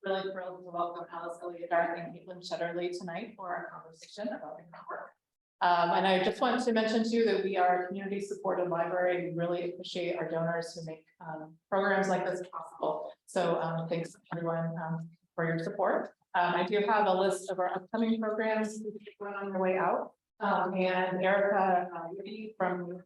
really thrilled to welcome Elliott Dark and Caitlin Shetterly tonight for our conversation about the work. And I just wanted to mention too that we are a community supported library. We really appreciate our donors who make programs like this possible. So thanks everyone for your support. I do have a list of our upcoming programs on your way out. And Erica from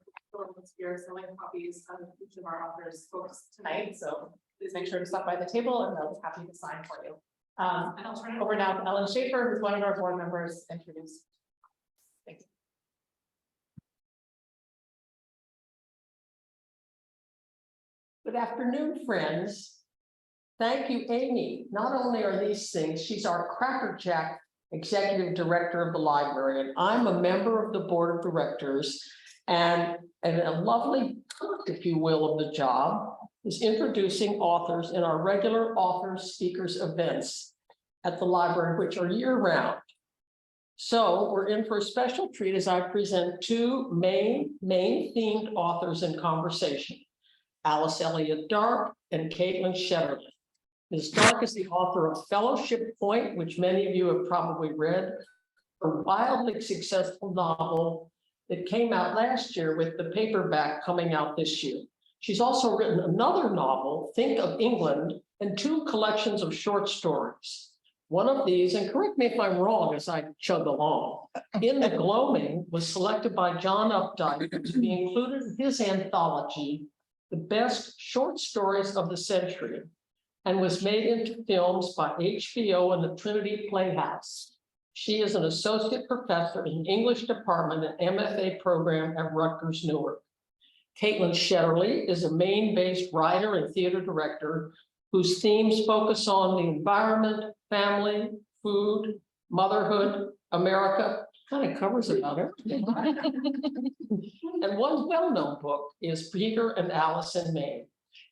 you're selling copies of each of our authors' books tonight. So please make sure to stop by the table and they'll be happy to sign for you. And I'll turn it over now to Ellen Schaefer, who's one of our board members, to introduce. Thank you. Good afternoon, friends. Thank you, Amy. Not only are these things, she's our crackerjack executive director of the library, and I'm a member of the board of directors, and a lovely perk, if you will, of the job is introducing authors in our regular authors speakers events at the library, which are year-round. So we're in for a special treat as I present two Maine themed authors in conversation, Elliott Dark and Caitlin Shetterly. Ms. Dark is the author of Fellowship Point, which many of you have probably read, a wildly successful novel that came out last year with the paperback coming out this year. She's also written another novel, Think of England, and two collections of short stories. One of these, and correct me if I'm wrong as I chug along, In the Gloaming was selected by John Updike to be included in his anthology, The Best Short Stories of the Century, and was made into films by HBO and the Trinity Playhouse. She is an associate professor in the English department and MFA program at Rutgers-Newark. Caitlin Shetterly is a Maine-based writer and theater director whose themes focus on the environment, family, food, motherhood, America, kind of covers about everything. And one well-known book is Peter and Alice in Maine.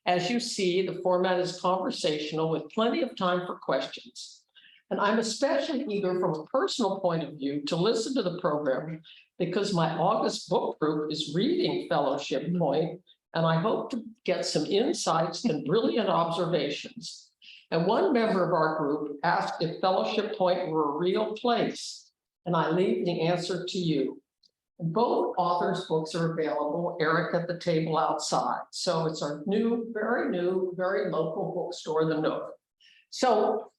As you see, the format is conversational with plenty of time for questions. And I'm especially eager from a personal point of view to listen to the program because my August book group is reading Fellowship Point, and I hope to get some insights and brilliant observations. And one member of our group asked if Fellowship Point were a real place, and I leave the answer to you. Both authors' books are available, Eric at the table outside. So it's our new, very local bookstore, The Nook. So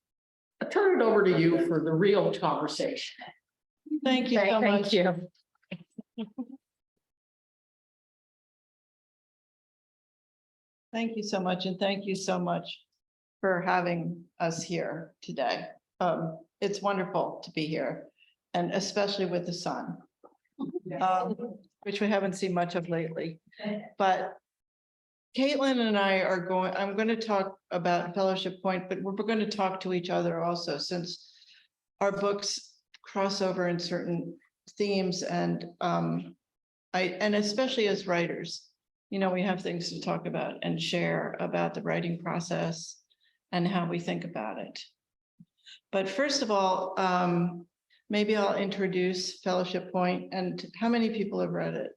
I turn it over to you for the real conversation. Thank you so much. Thank you. Thank you so much, and thank you so much for having us here today. It's wonderful to be here, and especially with the sun, which we haven't seen much of lately. But Caitlin and I are I'm going to talk about Fellowship Point, but we're going to talk to each other also, since our books cross over in certain themes, and especially as writers, you know, we have things to talk about and share about the writing process and how we think about it. But first of all, maybe I'll introduce Fellowship Point, and how many people have read it?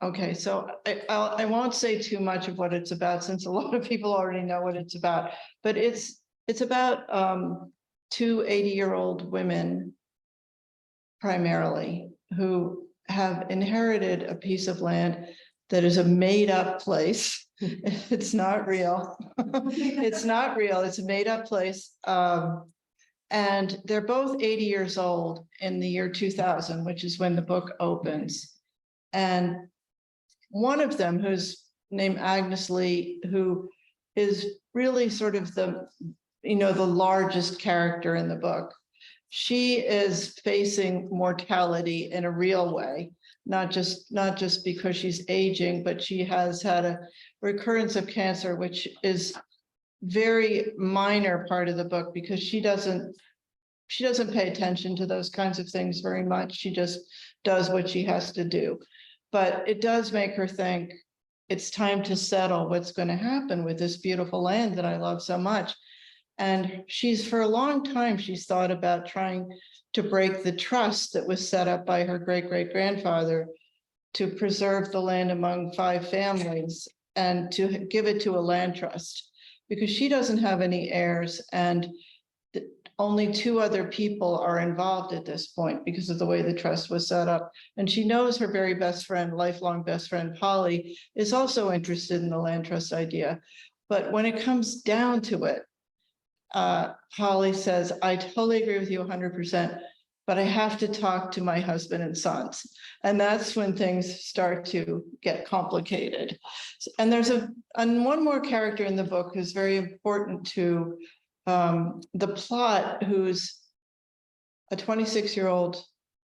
Okay, so I won't say too much of what it's about, since a lot of people already know what it's about, but it's about two 80-year-old women primarily who have inherited a piece of land that is a made-up place. It's not real. It's not real. It's a made-up place. And they're both 80 years old in the year 2000, which is when the book opens. And one of them, who's named Agnes Lee, who is really sort of the largest character in the book. She is facing mortality in a real way, not just because she's aging, but she has had a recurrence of cancer, which is very minor part of the book because she doesn't pay attention to those kinds of things very much. She just does what she has to do. But it does make her think it's time to settle what's going to happen with this beautiful land that I love so much. And for a long time, she's thought about trying to break the trust that was set up by her great-great-grandfather to preserve the land among 5 families and to give it to a land trust. because she doesn't have any heirs, and only 2 other people are involved at this point because of the way the trust was set up. And she knows her very best friend, lifelong best friend, Polly, is also interested in the land trust idea. But when it comes down to it, Polly says, I totally agree with you 100%, but I have to talk to my husband and sons. And that's when things start to get complicated. And there's one more character in the book who's very important to the plot, who's a 26-year-old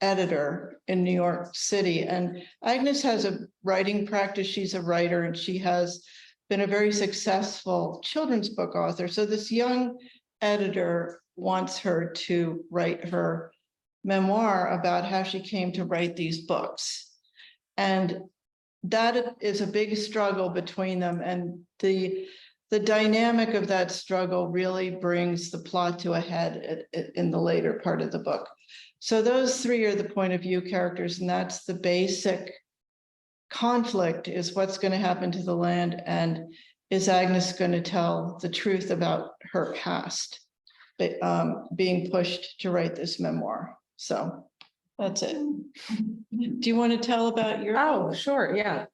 editor in New York City. And Agnes has a writing practice. She's a writer, and she has been a very successful children's book author. So this young editor wants her to write her memoir about how she came to write these books. And that is a big struggle between them. And the dynamic of that struggle really brings the plot to a head in the later part of the book. So those 3 are the point of view characters, and that's the basic conflict, is what's going to happen to the land, and is Agnes going to tell the truth about her past, being pushed to write this memoir. So that's it. Do you want to tell about your? Oh, sure, yeah.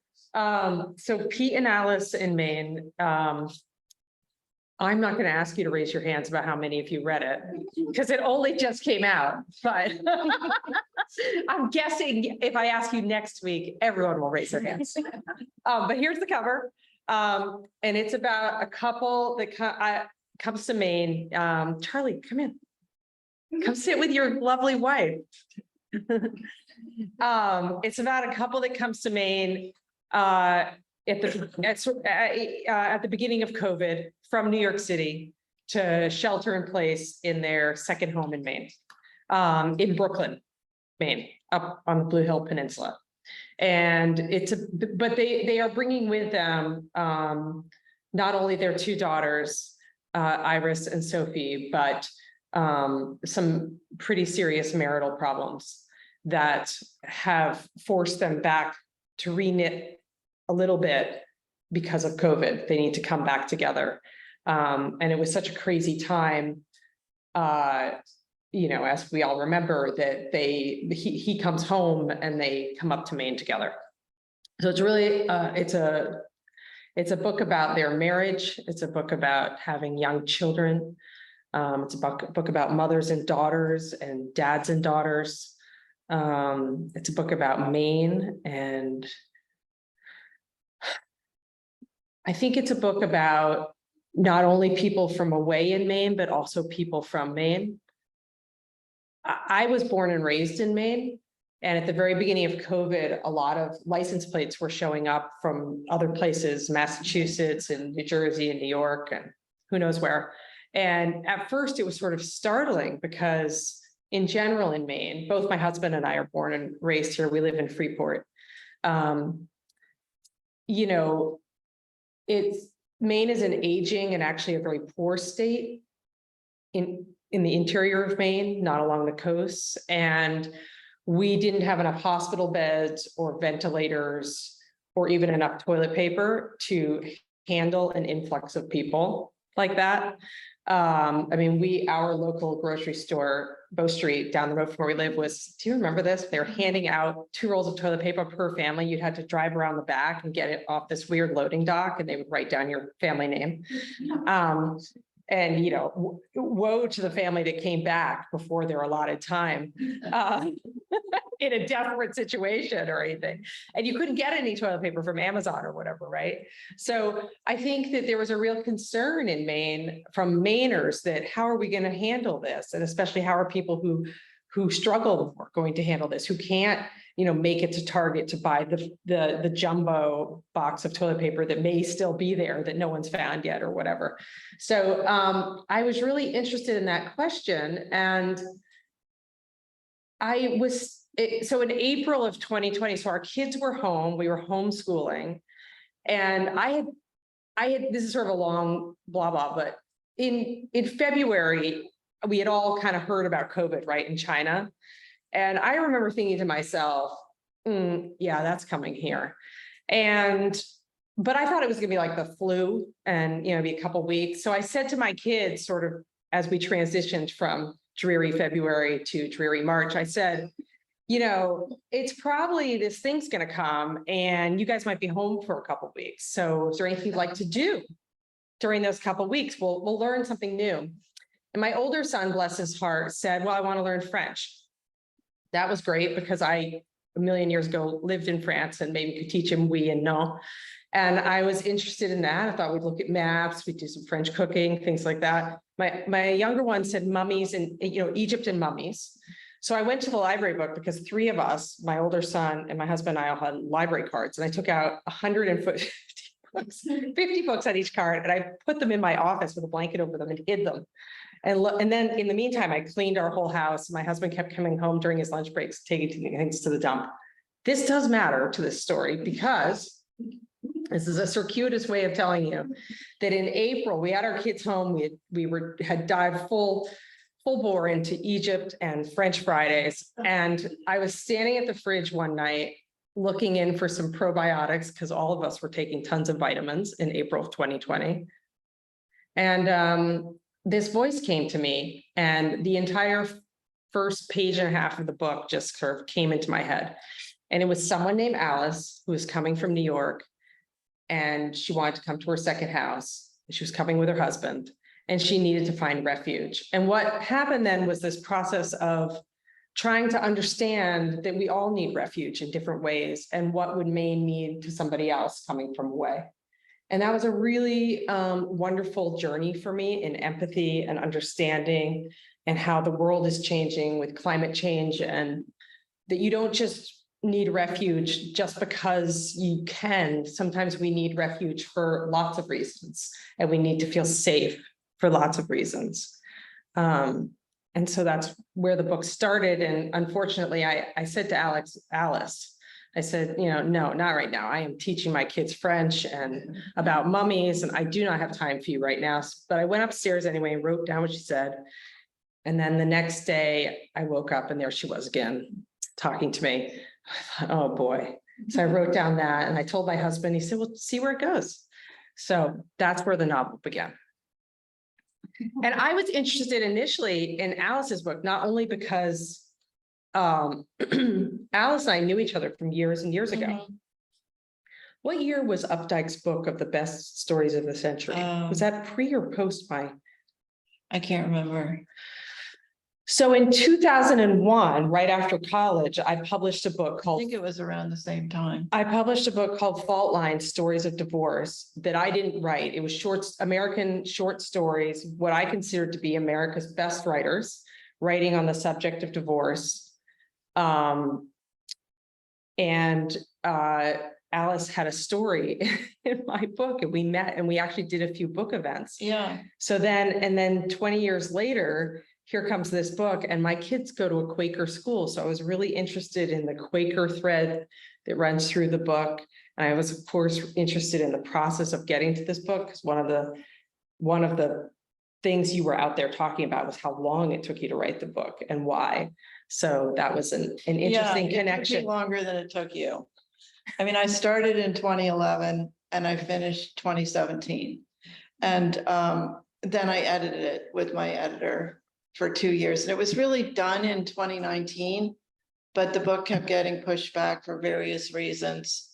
So Pete and Alice in Maine. I'm not going to ask you to raise your hands about how many of you read it, because it only just came out, but I'm guessing if I ask you next week, everyone will raise their hands. But here's the cover. And it's about a couple that comes to Maine. Charlie, come in. Come sit with your lovely wife. It's about a couple that comes to Maine at the beginning of COVID from New York City to shelter in place in their second home in Maine, in Brooklyn, Maine, up on the Blue Hill Peninsula. And but they are bringing with them not only their 2 daughters, Iris and Sophie, but some pretty serious marital problems that have forced them back to reknit a little bit because of COVID. They need to come back together. And it was such a crazy time, as we all remember, that he comes home and they come up to Maine together. So it's really, it's a book about their marriage. It's a book about having young children. It's a book about mothers and daughters and dads and daughters. It's a book about Maine, and I think it's a book about not only people from away in Maine, but also people from Maine. I was born and raised in Maine, and at the very beginning of COVID, a lot of license plates were showing up from other places, Massachusetts and New Jersey and New York and who knows where. And at first it was sort of startling because in general in Maine, both my husband and I are born and raised here. We live in Freeport. Maine is an aging and actually a very poor state in the interior of Maine, not along the coast. And we didn't have enough hospital beds or ventilators or even enough toilet paper to handle an influx of people like that. Our local grocery store, Bow Street, down the road from where we live, do you remember this? They were handing out 2 rolls of toilet paper per family. You'd had to drive around the back and get it off this weird loading dock, and they would write down your family name. And, woe to the family that came back before their allotted time in a desperate situation or anything. And you couldn't get any toilet paper from Amazon or whatever, right? So I think that there was a real concern in Maine from Mainers that how are we going to handle this? And especially how are people who struggle going to handle this, who can't, make it to Target to buy the jumbo box of toilet paper that may still be there that no one's found yet or whatever. So I was really interested in that question. And so in April of 2020, so our kids were home, we were homeschooling. And I had, this is sort of a long blah, blah, but in February, we had all kind of heard about COVID, right, in China. And I remember thinking to myself, yeah, that's coming here. And but I thought it was gonna be like the flu and, be a couple weeks. So I said to my kids, sort of as we transitioned from dreary February to dreary March, I said, it's probably this thing's gonna come and you guys might be home for a couple weeks. So is there anything you'd like to do during those couple weeks? We'll learn something new. And my older son, bless his heart, said, well, I want to learn French. That was great because I, a million years ago, lived in France and maybe could teach him oui and non. And I was interested in that. I thought we'd look at maps, we'd do some French cooking, things like that. My younger one said mummies and, Egypt and mummies. So I went to the library book because three of us, my older son and my husband and I all had library cards. And I took out 150 books, 50 books on each card. And I put them in my office with a blanket over them and hid them. And then in the meantime, I cleaned our whole house. My husband kept coming home during his lunch breaks, taking things to the dump. This does matter to this story because this is a circuitous way of telling you that in April, we had our kids home. We had dived full bore into Egypt and French Fridays. And I was standing at the fridge one night looking in for some probiotics because all of us were taking tons of vitamins in April of 2020. And this voice came to me and the entire first page and a half of the book just sort of came into my head. And it was someone named Alice who was coming from New York and she wanted to come to her second house. She was coming with her husband and she needed to find refuge. And what happened then was this process of trying to understand that we all need refuge in different ways and what would Maine mean to somebody else coming from away. And that was a really wonderful journey for me in empathy and understanding and how the world is changing with climate change and that you don't just need refuge just because you can. Sometimes we need refuge for lots of reasons and we need to feel safe for lots of reasons. And so that's where the book started. And unfortunately, I said to Alice, I said, no, not right now. I am teaching my kids French and about mummies, and I do not have time for you right now. But I went upstairs anyway and wrote down what she said. And then the next day I woke up and there she was again, talking to me. I thought, oh boy. So I wrote down that and I told my husband, he said, well, see where it goes. So that's where the novel began. And I was interested initially in Alice's book, not only because Alice and I knew each other from years and years ago. Mhm. What year was Updike's book of the best stories of the century? Was that pre or post I can't remember. So in 2001, right after college, I published a book I called think it was around the same time. I published a book called Fault Lines, Stories of Divorce that I didn't write. It was American short stories, what I considered to be America's best writers, writing on the subject of divorce. Alice had a story in my book and we met and we actually did a few book events. Yeah. So then 20 years later, here comes this book and my kids go to a Quaker school. So I was really interested in the Quaker thread that runs through the book. And I was of course interested in the process of getting to this book because one of the things you were out there talking about was how long it took you to write the book and why. So that was an interesting connection. It took me longer than it took you. I mean, I started in 2011 and I finished 2017. And then I edited it with my editor for 2 years. And it was really done in 2019, but the book kept getting pushed back for various reasons,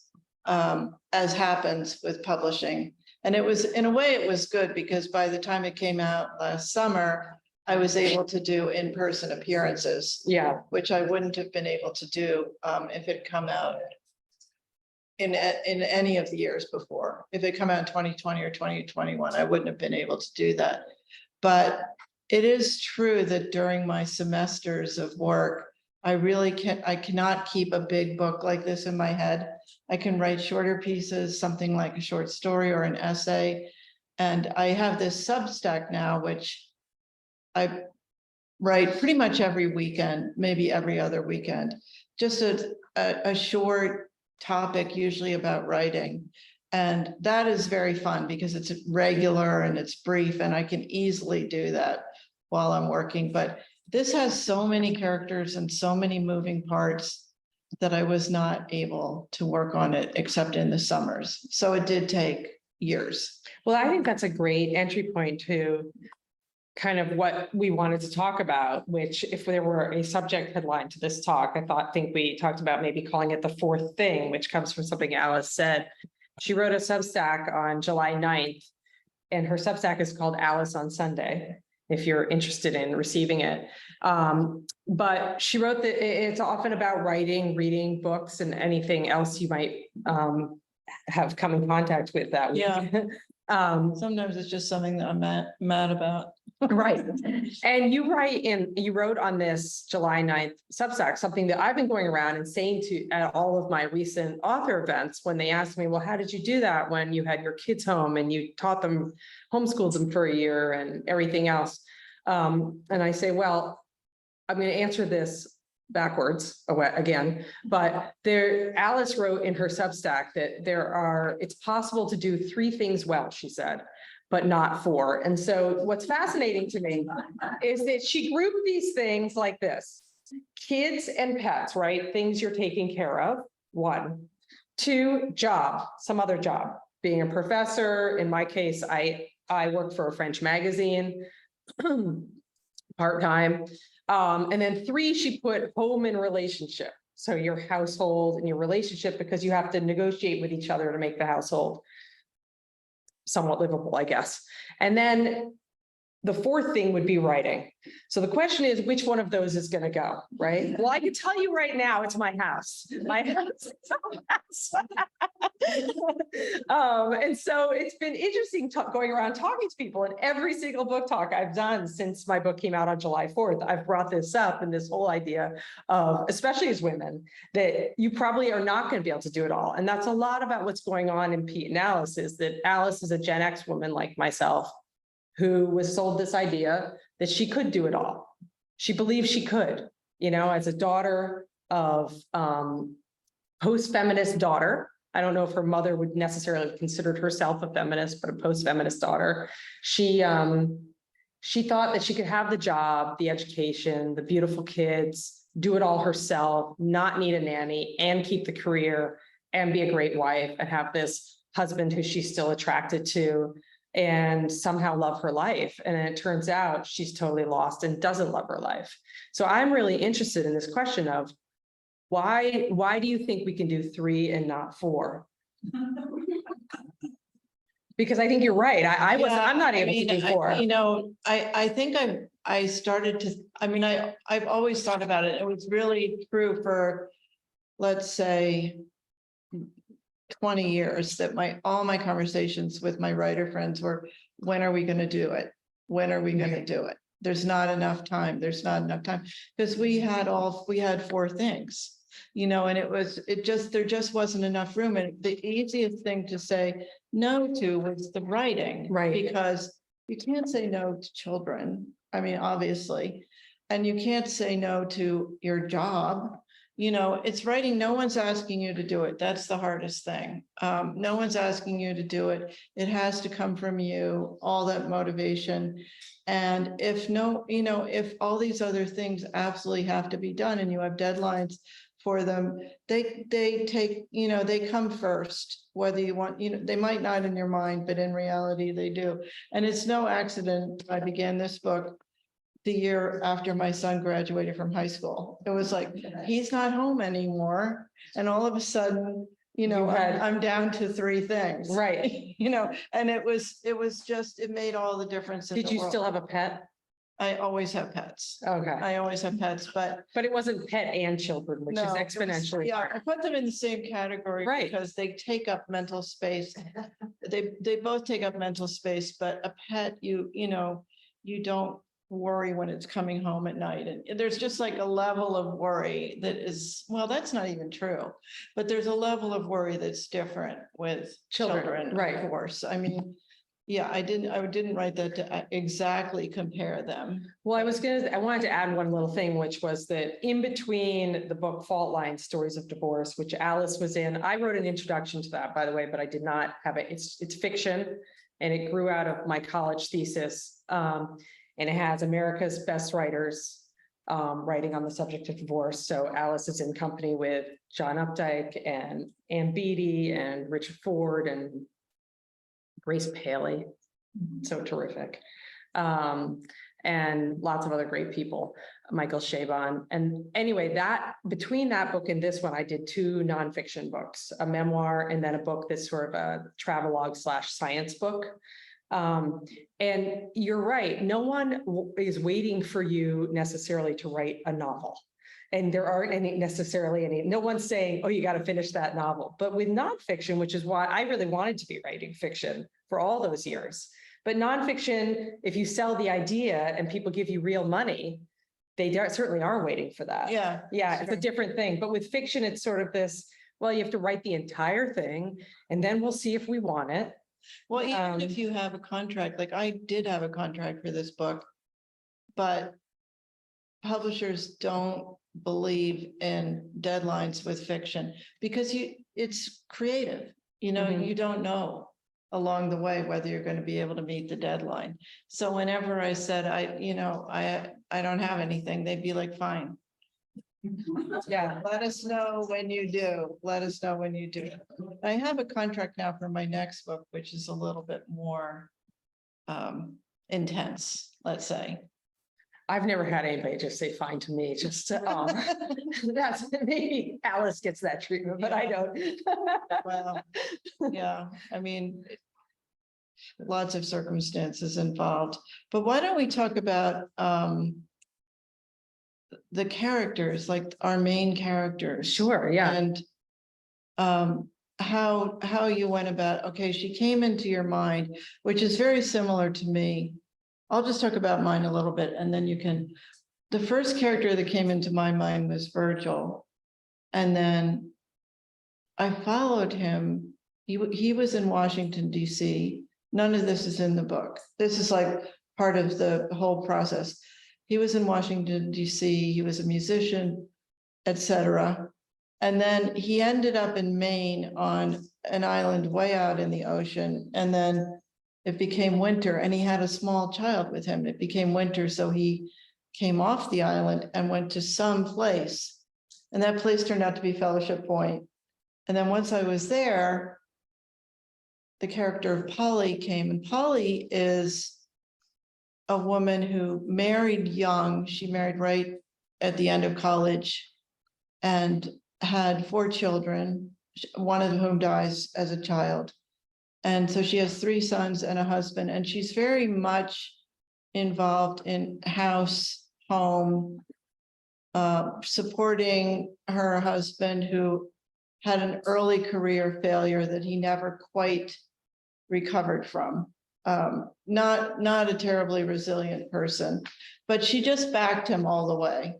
as happens with publishing. And it was, in a way, it was good because by the time it came out last summer, I was able to do in-person appearances. Yeah. Which I wouldn't have been able to do if it come out in any of the years before. If it come out in 2020 or 2021, I wouldn't have been able to do that. But it is true that during my semesters of work, I cannot keep a big book like this in my head. I can write shorter pieces, something like a short story or an essay. And I have this Substack now, which I write pretty much every weekend, maybe every other weekend, just a short topic, usually about writing. And that is very fun because it's regular and it's brief and I can easily do that while I'm working. But this has so many characters and so many moving parts that I was not able to work on it except in the summers. So it did take years. Well, I think that's a great entry point to kind of what we wanted to talk about, which if there were a subject headline to this talk, think we talked about maybe calling it the fourth thing, which comes from something Alice said. She wrote a Substack on July 9th, and her Substack is called Alice on Sunday, if you're interested in receiving it. But she wrote that it's often about writing, reading books, and anything else you might have come in contact with that week. Yeah. Sometimes it's just something that I'm mad about. Right. And you wrote on this July 9th Substack, something that I've been going around and saying at all of my recent author events when they asked me, well, how did you do that when you had your kids home and you taught them, homeschooled them for a year and everything else? And I say, well, I'm going to answer this backwards again, but Alice wrote in her Substack that it's possible to do 3 things well, she said, but not 4. And so what's fascinating to me is that she grouped these things like this: kids and pets, right? Things you're taking care of, 1. 2, job, some other job, being a professor. In my case, I work for a French magazine, part-time. And then 3, she put home and relationship. So your household and your relationship, because you have to negotiate with each other to make the household somewhat livable, I guess. And then the 4th thing would be writing. So the question is, which one of those is going to go, right? Well, I can tell you right now, it's my house. My house is a house. And so it's been interesting going around talking to people, and every single book talk I've done since my book came out on July 4th, I've brought this up, and this whole idea of, especially as women, that you probably are not going to be able to do it all. And that's a lot about what's going on in Pete and Alice, is that Alice is a Gen X woman like myself, who was sold this idea that she could do it all. She believed she could, as a daughter of post-feminist daughter. I don't know if her mother would necessarily have considered herself a feminist, but a post-feminist daughter. She thought that she could have the job, the education, the beautiful kids, do it all herself, not need a nanny, and keep the career, and be a great wife, and have this husband who she's still attracted to, and somehow love her life. And it turns out she's totally lost and doesn't love her life. So I'm really interested in this question of why do you think we can do 3 and not 4? Because I think you're right. I'm not able to do 4. I think I started to, I've always thought about it. It was really true for, let's say, 20 years, that all my conversations with my writer friends were, when are we going to do it? When are we going to do it? There's not enough time. There's not enough time, because we had 4 things, and there just wasn't enough room. And the easiest thing to say no to was the writing, Right? Because you can't say no to children. Obviously, and you can't say no to your job. It's writing. No one's asking you to do it. That's the hardest thing. No one's asking you to do it. It has to come from you, all that motivation. And if all these other things absolutely have to be done, and you have deadlines for them, they take, they come first, whether you want, they might not in your mind, but in reality they do. And it's no accident I began this book the year after my son graduated from high school. It was like, he's not home anymore. And all of a sudden, I'm down to 3 things. Right. And it made all the difference. Did you still have a pet? I always have pets. Okay. I always have pets, but it wasn't pet and children, which is no, exponentially. yeah, I put them in the same category, Right? Because they take up mental space. They both take up mental space, but a pet, you don't worry when it's coming home at night. And there's just like a level of worry that is, well, that's not even true, but there's a level of worry that's different with children, right? Of course. Yeah, I didn't write that to exactly compare them. Well, I wanted to add one little thing, which was that in between the book Fault Line, Stories of Divorce, which Alice was in, I wrote an introduction to that, by the way, but I did not have it. It's fiction, and it grew out of my college thesis. And it has America's best writers writing on the subject of divorce. So Alice is in company with John Updike and Ann Beattie and Richard Ford and Grace Paley. So terrific. And lots of other great people, Michael Chabon. And anyway, that between that book and this one, I did 2 nonfiction books, a memoir and then a book that's sort of a travelogue / science book. And you're right, no one is waiting for you necessarily to write a novel. And there aren't no one's saying, oh, you got to finish that novel. But with nonfiction, which is why I really wanted to be writing fiction for all those years. But nonfiction, if you sell the idea and people give you real money, they certainly are waiting for that. Yeah. Yeah, it's a different thing. But with fiction, it's sort of this, well, you have to write the entire thing and then we'll see if we want it. Well, even if you have a contract, like I did have a contract for this book, but publishers don't believe in deadlines with fiction because it's creative. You know, Mhm. you don't know along the way whether you're going to be able to meet the deadline. So whenever I said I don't have anything, they'd be like, fine. Yeah, let us know when you do. Let us know when you do. I have a contract now for my next book, which is a little bit more intense, let's say. I've never had anybody just say fine to me, just that's maybe Alice gets that treatment, but I don't. Well, yeah, I mean, lots of circumstances involved, but why don't we talk about the characters, like our main characters? Sure, yeah. And how you went about, okay, she came into your mind, which is very similar to me. I'll just talk about mine a little bit and then you can, the first character that came into my mind was Virgil. And then I followed him. He was in Washington, DC. None of this is in the book. This is like part of the whole process. He was in Washington, DC. He was a musician, etc. And then he ended up in Maine on an island way out in the ocean. And then it became winter and he had a small child with him. It became winter. So he came off the island and went to some place. And that place turned out to be Fellowship Point. And then once I was there, the character of Polly came, and Polly is a woman who married young. She married right at the end of college and had 4 children, one of whom dies as a child. And so she has 3 sons and a husband, and she's very much involved in house, home, supporting her husband who had an early career failure that he never quite recovered from. Not a terribly resilient person, but she just backed him all the way.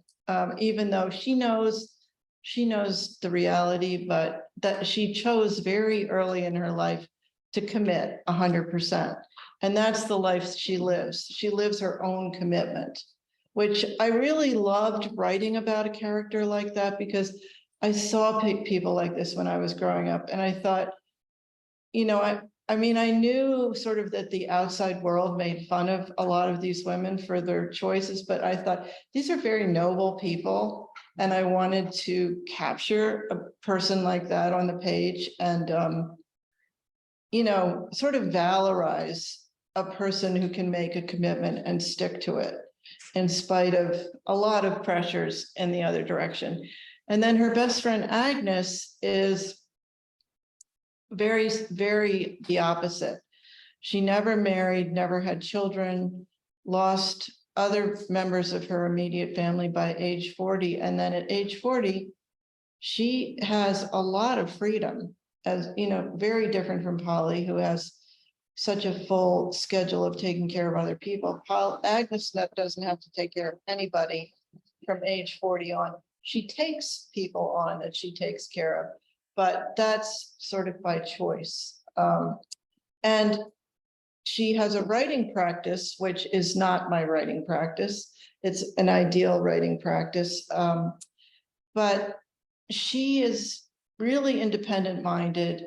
Even though she knows the reality, but that she chose very early in her life to commit 100%. And that's the life she lives. She lives her own commitment, which I really loved writing about a character like that because I saw people like this when I was growing up. And I thought, I mean, I knew sort of that the outside world made fun of a lot of these women for their choices, but I thought these are very noble people. And I wanted to capture a person like that on the page and, sort of valorize a person who can make a commitment and stick to it in spite of a lot of pressures in the other direction. And then her best friend, Agnes, is very, very the opposite. She never married, never had children, lost other members of her immediate family by age 40. And then at age 40, she has a lot of freedom, as very different from Polly, who has such a full schedule of taking care of other people. Agnes doesn't have to take care of anybody from age 40 on. She takes people on that she takes care of, but that's sort of by choice. And she has a writing practice, which is not my writing practice. It's an ideal writing practice. But she is really independent-minded.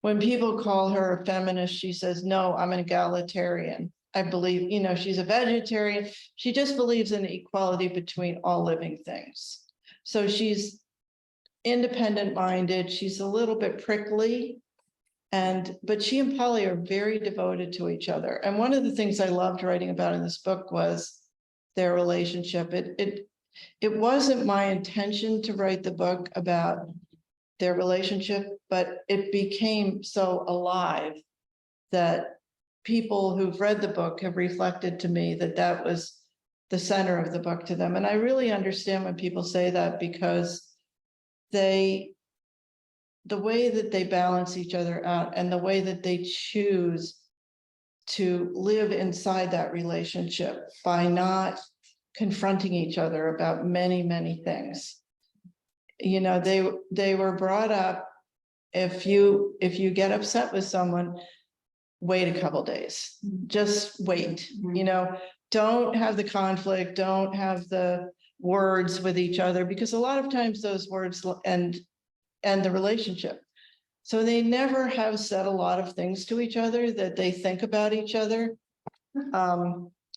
When people call her a feminist, she says, no, I'm an egalitarian. I believe, you know, she's a vegetarian. She just believes in equality between all living things. So she's independent minded. She's a little bit prickly. But she and Polly are very devoted to each other. And one of the things I loved writing about in this book was their relationship. It wasn't my intention to write the book about their relationship, but it became so alive that people who've read the book have reflected to me that that was the center of the book to them. And I really understand when people say that, because the way that they balance each other out and the way that they choose to live inside that relationship by not confronting each other about many, many things. You know, they were brought up, if you get upset with someone, wait a couple days, just wait, you know, don't have the conflict, don't have the words with each other, because a lot of times those words end the relationship. So they never have said a lot of things to each other that they think about each other.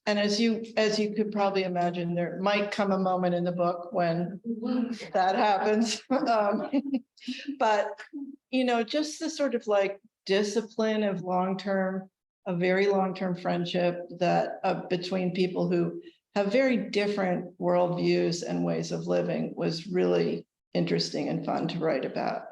And as you could probably imagine, there might come a moment in the book when that happens. But, you know, just the sort of like discipline of a very long-term friendship that between people who have very different worldviews and ways of living was really interesting and fun to write about.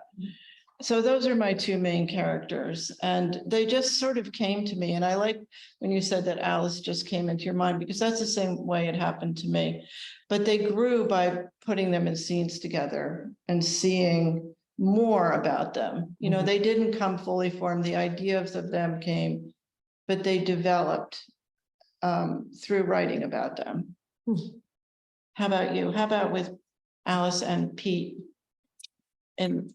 So those are my two main characters, and they just sort of came to me. And I like when you said that Alice just came into your mind, because that's the same way it happened to me. But they grew by putting them in scenes together and seeing more about them. You know, they didn't come fully formed. The ideas of them came, but they developed through writing about them. How about you? How about with Alice and Pete and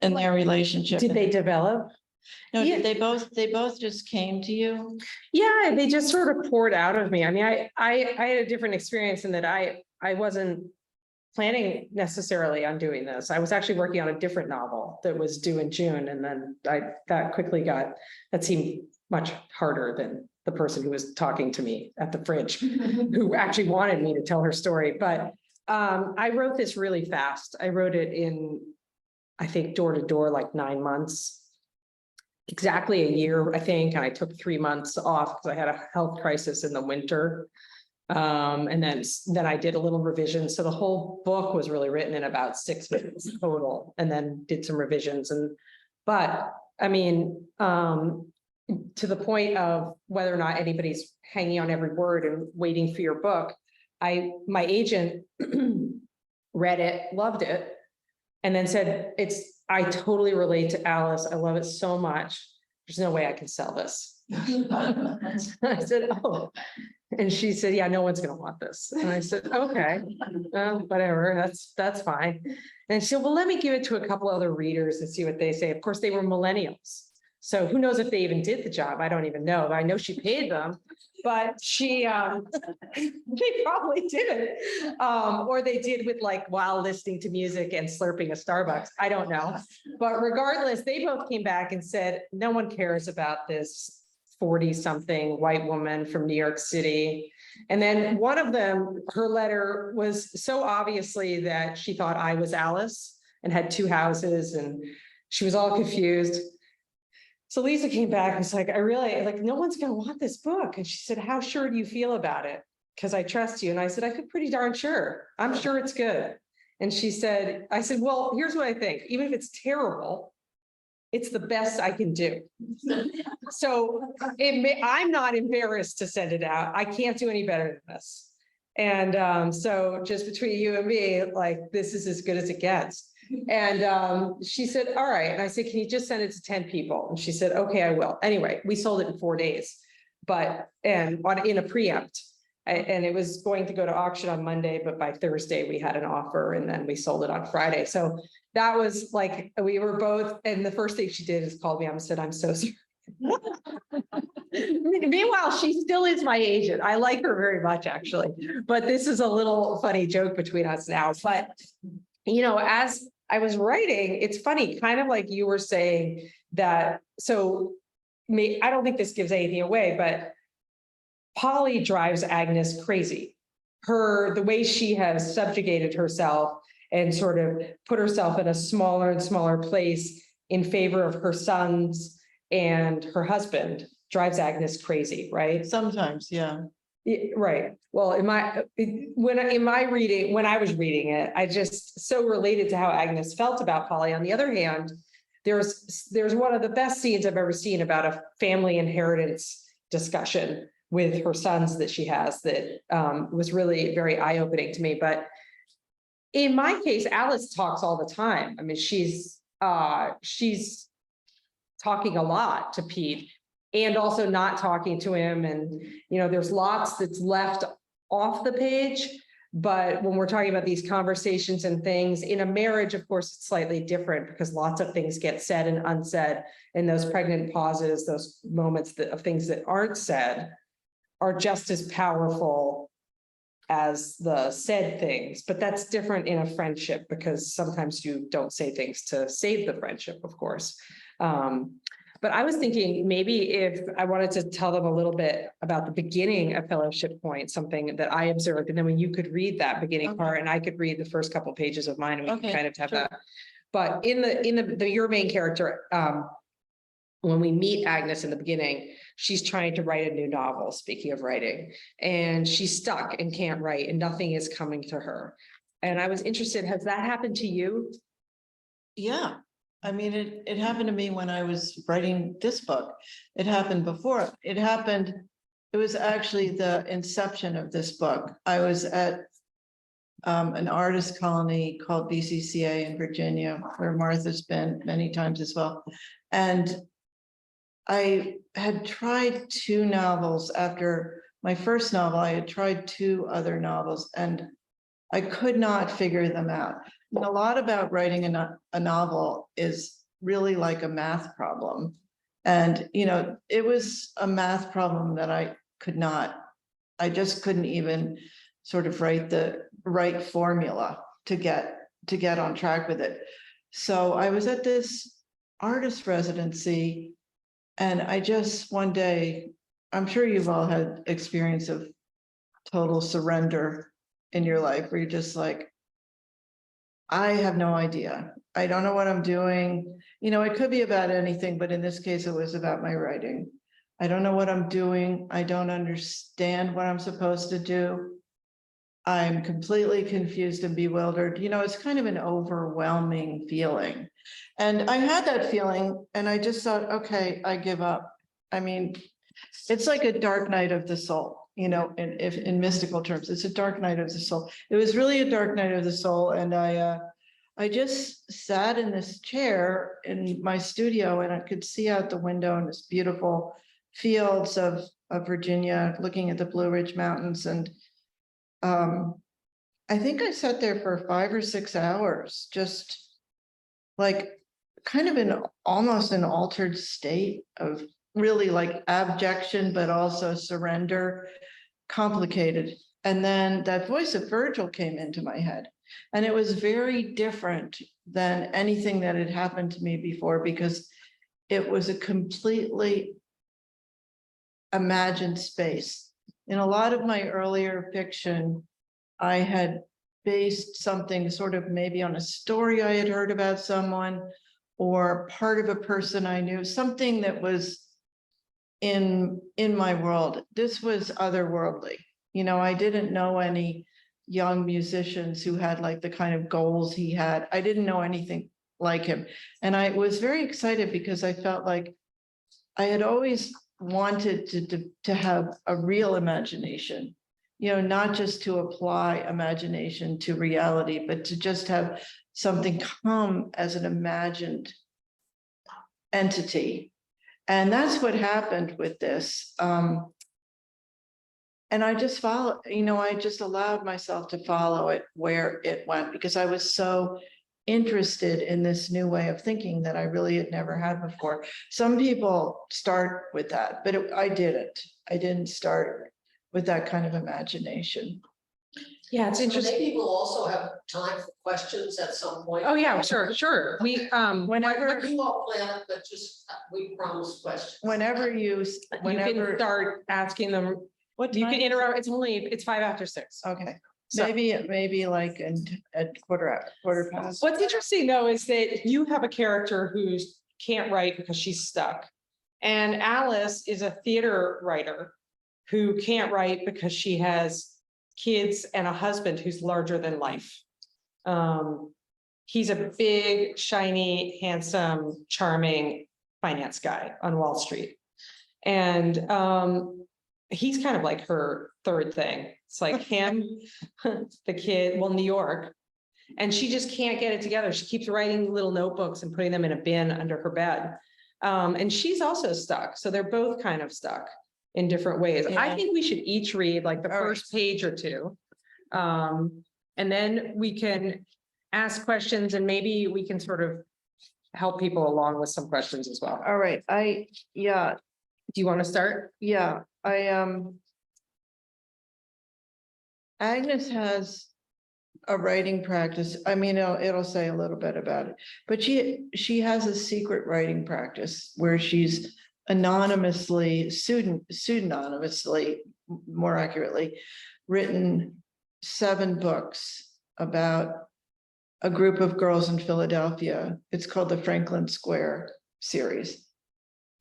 their relationship? Did they develop? No, Yeah. they both just came to you? Yeah, they just sort of poured out of me. I mean, I had a different experience in that I wasn't planning necessarily on doing this. I was actually working on a different novel that was due in June. And then that seemed much harder than the person who was talking to me at the fridge, who actually wanted me to tell her story. But I wrote this really fast. I wrote it in, I think, door to door, like 9 months, exactly a year, I think. And I took 3 months off because I had a health crisis in the winter. And then I did a little revision. So the whole book was really written in about 6 months total, and then did some revisions. But I mean, to the point of whether or not anybody's hanging on every word and waiting for your book, my agent read it, loved it, and then said, I totally relate to Alice. I love it so much. There's no way I can sell this. I said, oh. And she said, yeah, no one's going to want this. And I said, okay, whatever, that's fine. And she said, well, let me give it to a couple other readers and see what they say. Of course, they were millennials. So who knows if they even did the job? I don't even know. I know she paid them, but she probably didn't. Or they did with like while listening to music and slurping a Starbucks. I don't know. But regardless, they both came back and said, no one cares about this 40-something white woman from New York City. And then one of them, her letter was so obviously that she thought I was Alice and had 2 houses, and she was all confused. So Lisa came back and was like, I really, like, no one's going to want this book. And she said, how sure do you feel about it? Because I trust you. And I said, I feel pretty darn sure. I'm sure it's good. And she said, I said, well, here's what I think. Even if it's terrible, it's the best I can do. So I'm not embarrassed to send it out. I can't do any better than this. And so just between you and me, like, this is as good as it gets. And she said, all right. And I said, can you just send it to 10 people? And she said, okay, I will. Anyway, we sold it in 4 days, in a preempt. And it was going to go to auction on Monday, but by Thursday we had an offer, and then we sold it on Friday. So that was like, we were both, and the first thing she did is called me up and said, I'm so sorry. Meanwhile, she still is my agent. I like her very much, actually, but this is a little funny joke between us now. But, you know, as I was writing, it's funny, kind of like you were saying that, so I don't think this gives anything away, but Polly drives Agnes crazy. The way she has subjugated herself and sort of put herself in a smaller and smaller place in favor of her sons and her husband drives Agnes crazy, right? Sometimes, yeah. Right. Well, when I was reading it, I just so related to how Agnes felt about Polly. On the other hand, there's one of the best scenes I've ever seen about a family inheritance discussion with her sons that she has that was really very eye-opening to me. But in my case, Alice talks all the time. I mean, she's talking a lot to Pete and also not talking to him. And, there's lots that's left off the page. But when we're talking about these conversations and things in a marriage, of course, it's slightly different because lots of things get said and unsaid. And those pregnant pauses, those moments of things that aren't said are just as powerful as the said things. But that's different in a friendship because sometimes you don't say things to save the friendship, of course. But I was thinking maybe if I wanted to tell them a little bit about the beginning of Fellowship Point, something that I observed, and then when you could read that beginning part and I could read the first couple pages of mine and we can kind of have sure. that. But in your main character, when we meet Agnes in the beginning, she's trying to write a new novel, speaking of writing, and she's stuck and can't write and nothing is coming to her. And I was interested, has that happened to you? Yeah. I mean, it happened to me when I was writing this book. It happened before. It was actually the inception of this book. I was at an artist colony called BCCA in Virginia, where Martha's been many times as well. And I had tried 2 novels after my first novel. I had tried 2 other novels and I could not figure them out. And a lot about writing a novel is really like a math problem. And, it was a math problem that I just couldn't even sort of write the right formula to get on track with it. So I was at this artist residency and I just one day, I'm sure you've all had experience of total surrender in your life where you're just like, I have no idea. I don't know what I'm doing. It could be about anything, but in this case, it was about my writing. I don't know what I'm doing. I don't understand what I'm supposed to do. I'm completely confused and bewildered. It's kind of an overwhelming feeling. And I had that feeling and I just thought, okay, I give up. I mean, it's like a dark night of the soul, in mystical terms, it's a dark night of the soul. It was really a dark night of the soul. And I just sat in this chair in my studio and I could see out the window in this beautiful fields of Virginia, looking at the Blue Ridge Mountains. And I think I sat there for 5 or 6 hours, just like kind of in almost an altered state of really like abjection, but also surrender, complicated. And then that voice of Virgil came into my head. And it was very different than anything that had happened to me before, because it was a completely imagined space. In a lot of my earlier fiction, I had based something sort of maybe on a story I had heard about someone or part of a person I knew, something that was in my world. This was otherworldly. I didn't know any young musicians who had like the kind of goals he had. I didn't know anything like him. And I was very excited because I felt like I had always wanted to have a real imagination, not just to apply imagination to reality, but to just have something come as an imagined entity. And that's what happened with this. And I just followed, I just allowed myself to follow it where it went, because I was so interested in this new way of thinking that I really had never had before. Some people start with that, but I didn't. I didn't start with that kind of imagination. Yeah, it's interesting. Maybe we'll also have time for questions at some point. Oh, yeah, sure. We, Whenever You all plan it, but just, we promise questions. you you can start asking them What You can time? interrupt, it's 5 after 6. Okay, So- maybe like at quarter past. What's interesting though is that you have a character who can't write because she's stuck. And Alice is a theater writer who can't write because she has kids and a husband who's larger than life. He's a big, shiny, handsome, charming finance guy on Wall Street. And he's kind of like her third thing. It's like him, the kid, well, New York. And she just can't get it together. She keeps writing little notebooks and putting them in a bin under her bed. And she's also stuck. So they're both kind of stuck in different ways. I Yeah. think we should each read like the All right. first page or two. And then we can ask questions and maybe we can sort of help people along with some questions as well. All right, yeah, Do you want to start? Agnes has a writing practice. I mean, it'll say a little bit about it, but she has a secret writing practice where she's pseudonymously, more accurately, written 7 books about a group of girls in Philadelphia. It's called the Franklin Square series.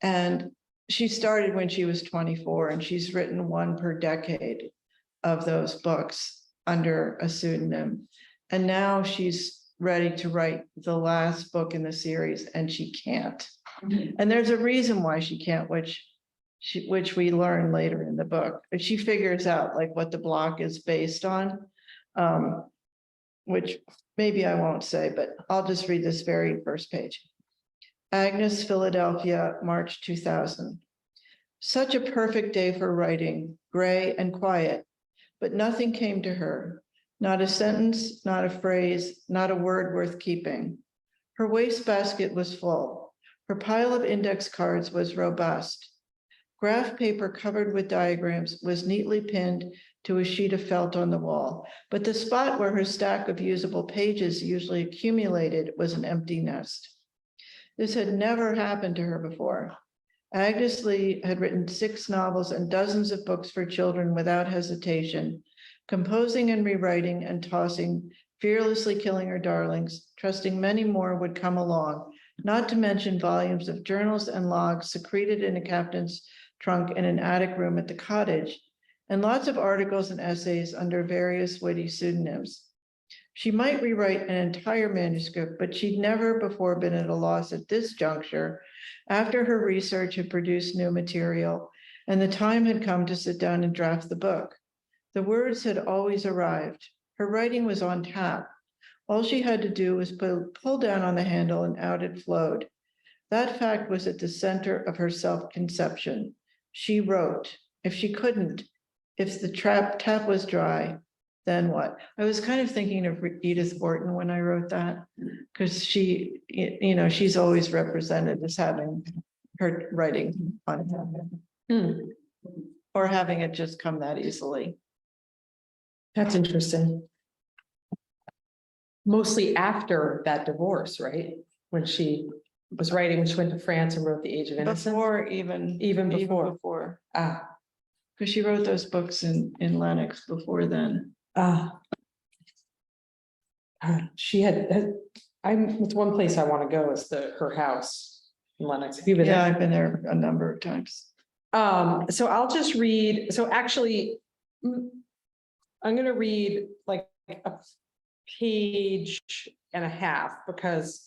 And she started when she was 24, and she's written 1 per decade of those books under a pseudonym. And now she's ready to write the last book in the series, and she can't. And there's a reason why she can't, which we learn later in the book. But she figures out like what the block is based on, which maybe I won't say, but I'll just read this very first page. Agnes, Philadelphia, March 2000. Such a perfect day for writing, gray and quiet, but nothing came to her. Not a sentence, not a phrase, not a word worth keeping. Her wastebasket was full. Her pile of index cards was robust. Graph paper covered with diagrams was neatly pinned to a sheet of felt on the wall, but the spot where her stack of usable pages usually accumulated was an empty nest. This had never happened to her before. Agnes Lee had written 6 novels and dozens of books for children without hesitation, composing and rewriting and tossing, fearlessly killing her darlings, trusting many more would come along, not to mention volumes of journals and logs secreted in a captain's trunk in an attic room at the cottage, and lots of articles and essays under various witty pseudonyms. She might rewrite an entire manuscript, but she'd never before been at a loss at this juncture, after her research had produced new material, and the time had come to sit down and draft the book. The words had always arrived. Her writing was on tap. All she had to do was pull down on the handle and out it flowed. That fact was at the center of her self-conception. She wrote. If she couldn't, if the tap was dry, then what? I was kind of thinking of Edith Wharton when I wrote that, because she, she's always represented as having her writing on tap. Or having it just come that easily. That's interesting. Mostly after that divorce, right? When she was writing, when she went to France and wrote The Age of Innocence. Before Even before. Ah, Because she wrote those books in Lenox before then. She had, it's one place I want to go is her house in Lenox. Have you been Yeah, there? I've been there a number of times. So I'll just read, so actually, I'm gonna read like a page and a half because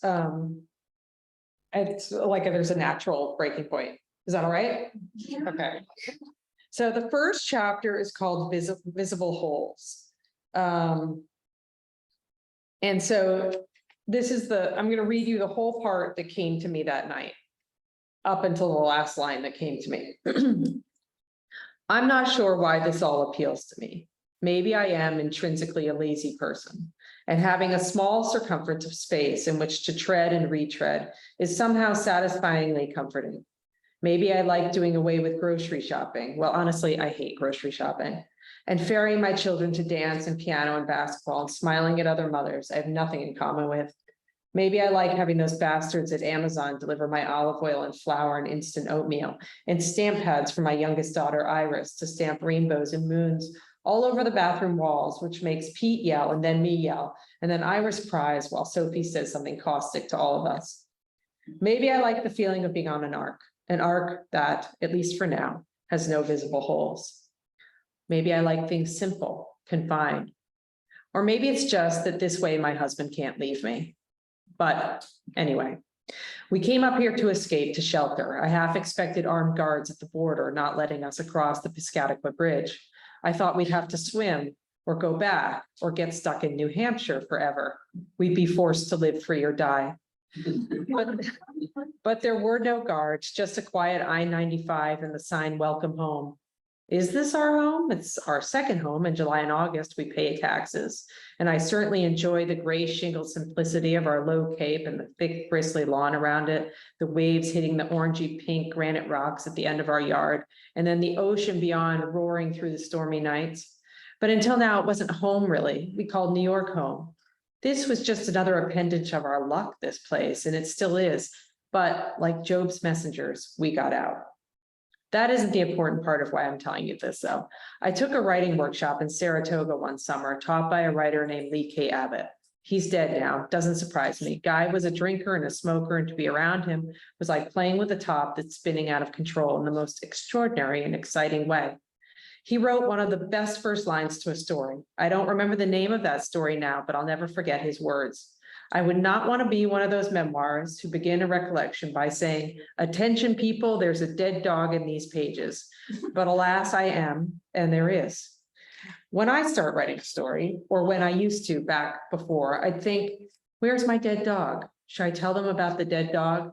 it's like there's a natural breaking point. Is that all right? Okay. So the first chapter is called Visible Holes. And so this is I'm going to read you the whole part that came to me that night, up until the last line that came to me. I'm not sure why this all appeals to me. Maybe I am intrinsically a lazy person, and having a small circumference of space in which to tread and retread is somehow satisfyingly comforting. Maybe I like doing away with grocery shopping. Well, honestly, I hate grocery shopping. And ferrying my children to dance and piano and basketball and smiling at other mothers I have nothing in common with. Maybe I like having those bastards at Amazon deliver my olive oil and flour and instant oatmeal and stamp pads for my youngest daughter, Iris, to stamp rainbows and moons all over the bathroom walls, which makes Pete yell and then me yell, and then Iris cries while Sophie says something caustic to all of us. Maybe I like the feeling of being on an ark that, at least for now, has no visible holes. Maybe I like things simple, confined. Or maybe it's just that this way my husband can't leave me. But anyway, we came up here to escape to shelter. I half expected armed guards at the border not letting us across the Piscataqua Bridge. I thought we'd have to swim or go back or get stuck in New Hampshire forever. We'd be forced to live free or die. But there were no guards, just a quiet I-95 and the sign "Welcome Home." Is this our home? It's our second home. In July and August, we pay taxes. And I certainly enjoy the gray shingle simplicity of our low cape and the thick bristly lawn around it, the waves hitting the orangey pink granite rocks at the end of our yard, and then the ocean beyond roaring through the stormy nights. But until now, it wasn't home really. We called New York home. This was just another appendage of our luck, this place, and it still is. But like Job's messengers, we got out. That isn't the important part of why I'm telling you this, though. I took a writing workshop in Saratoga one summer, taught by a writer named Lee K. Abbott. He's dead now, doesn't surprise me. Guy was a drinker and a smoker, and to be around him was like playing with a top that's spinning out of control in the most extraordinary and exciting way. He wrote one of the best first lines to a story. I don't remember the name of that story now, but I'll never forget his words. I would not want to be one of those memoirs who begin a recollection by saying, "Attention people, there's a dead dog in these pages." But alas, I am, and there is. When I start writing a story, or when I used to back before, I'd think, where's my dead dog? Should I tell them about the dead dog?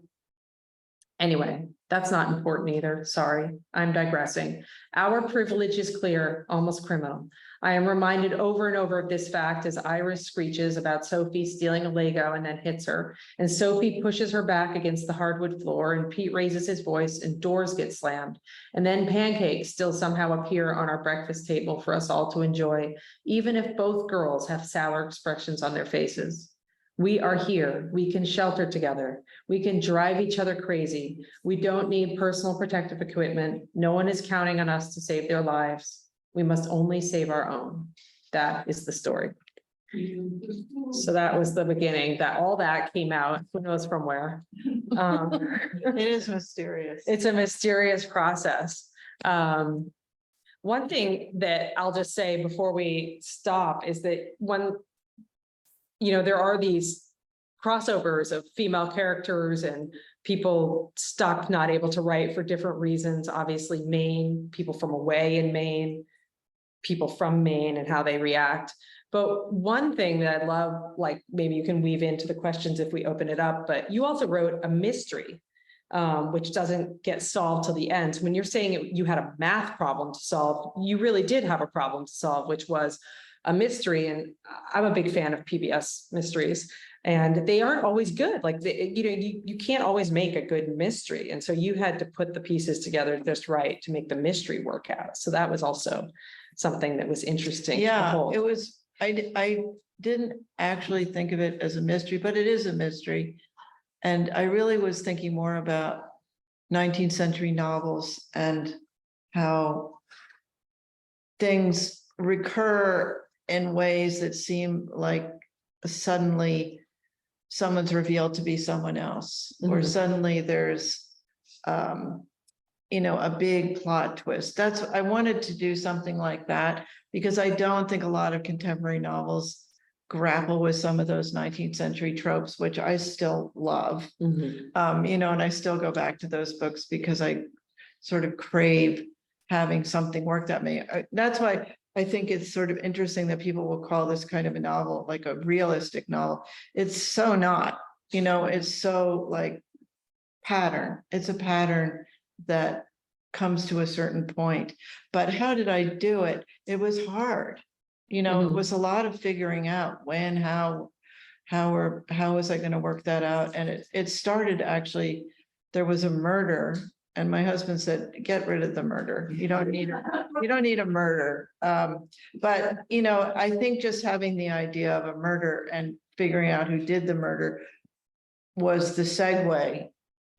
Anyway, that's not important either. Sorry, I'm digressing. Our privilege is clear, almost criminal. I am reminded over and over of this fact as Iris screeches about Sophie stealing a Lego and then hits her, and Sophie pushes her back against the hardwood floor, and Pete raises his voice and doors get slammed, and then pancakes still somehow appear on our breakfast table for us all to enjoy, even if both girls have sour expressions on their faces. We are here. We can shelter together. We can drive each other crazy. We don't need personal protective equipment. No one is counting on us to save their lives. We must only save our own. That is the story. So that was the beginning. All that came out, who knows from where. It is mysterious. It's a mysterious process. One thing that I'll just say before we stop is that there are these crossovers of female characters and people stuck, not able to write for different reasons. Obviously, Maine, people from away in Maine, people from Maine and how they react. But one thing that I love, like maybe you can weave into the questions if we open it up, but you also wrote a mystery, which doesn't get solved till the end. So when you're saying you had a math problem to solve, you really did have a problem to solve, which was a mystery. And I'm a big fan of PBS mysteries, and they aren't always good. Like, you can't always make a good mystery. And so you had to put the pieces together just right to make the mystery work out. So that was also something that was interesting. Yeah, it was, I didn't actually think of it as a mystery, but it is a mystery. And I really was thinking more about 19th century novels and how things recur in ways that seem like suddenly someone's revealed to be someone else, or suddenly there's a big plot twist. I wanted to do something like that because I don't think a lot of contemporary novels grapple with some of those 19th century tropes, which I still love. And I still go back to those books because I sort of crave having something work that way. That's why I think it's sort of interesting that people will call this kind of a novel like a realistic novel. It's so not, it's so like pattern. It's a pattern that comes to a certain point. But how did I do it? It was hard. It was a lot of figuring out when, how was I going to work that out? And it started actually, there was a murder. And my husband said, get rid of the murder. You don't need a murder. But, I think just having the idea of a murder and figuring out who did the murder was the segue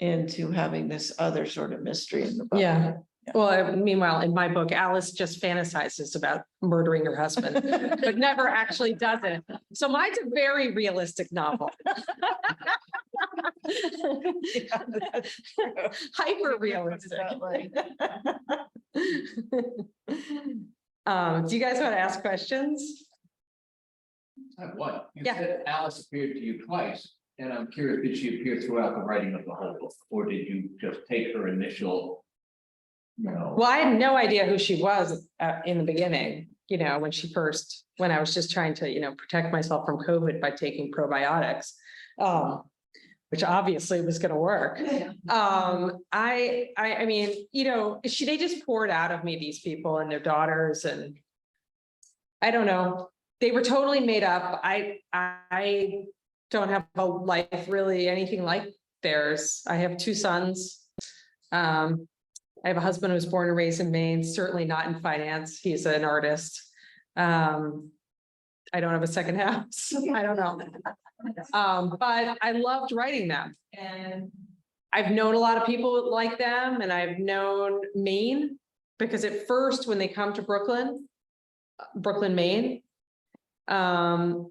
into having this other sort of mystery in the book. Yeah. Well, meanwhile, in my book, Alice just fantasizes about murdering her husband, but never actually does it. So mine's a very realistic novel. Yeah, that's true. Hyper realistic. Do you guys want to ask questions? I have one. You Yeah. said Alice appeared to you twice, and I'm curious, did she appear throughout the writing of the whole book, or did you just take her initial? Well, I had no idea who she was in the beginning, you know, when I was just trying to, you know, protect myself from COVID by taking probiotics. Which obviously was gonna work. I mean, you know, they just poured out of me, these people and their daughters, and I don't know, they were totally made up. I don't have a life really anything like theirs. I have 2 sons. I have a husband who was born and raised in Maine, certainly not in finance. He's an artist. I don't have a second house. I don't know. But I loved writing them, and I've known a lot of people like them, and I've known Maine, because at first when they come to Brooklyn, Maine, the